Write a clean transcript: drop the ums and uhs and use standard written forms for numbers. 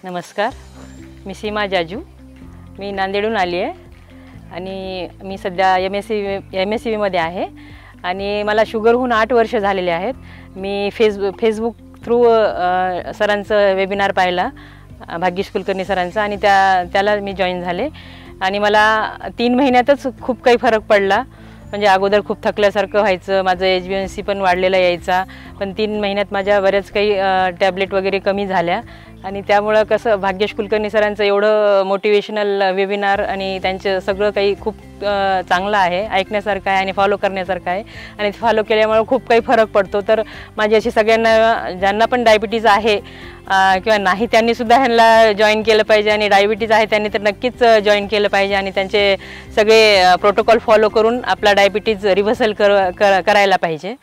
नमस्कार, मी सीमा जाजू. मी नांदेडहून आली आहे आणि मी सध्या MSCVमध्ये आहे आणि मला शुगरहून 8 वर्ष झालेले आहेत. मी फेसबुक थ्रू सरांचं वेबिनार पाहिला, भाग्येश कुलकर्णी सरांचं, आणि त्याला मी जॉईन झाले आणि मला 3 महिन्यातच खूप काही फरक पडला. म्हणजे अगोदर खूप थकल्यासारखं व्हायचं, माझं HbA1c पण वाढलेला यायचा, पण 3 महिन्यात माझ्या बऱ्याच काही टॅबलेट वगैरे कमी झाल्या. आणि त्यामुळं कसं भाग्येश कुलकर्णी सरांचं एवढं मोटिवेशनल वेबिनार आणि त्यांचं सगळं काही खूप चांगलं आहे, ऐकण्यासारखं आहे आणि फॉलो करण्यासारखं आहे. आणि फॉलो केल्यामुळे खूप काही फरक पडतो. तर माझी अशी सगळ्यांना ज्यांना पण डायबिटीज आहे किंवा नाही त्यांनीसुद्धा ह्यांना जॉईन केलं पाहिजे, आणि डायबिटीज आहे त्यांनी तर नक्कीच जॉईन केलं पाहिजे आणि त्यांचे सगळे प्रोटोकॉल फॉलो करून आपला डायबिटीज रिव्हर्सल करायला पाहिजे.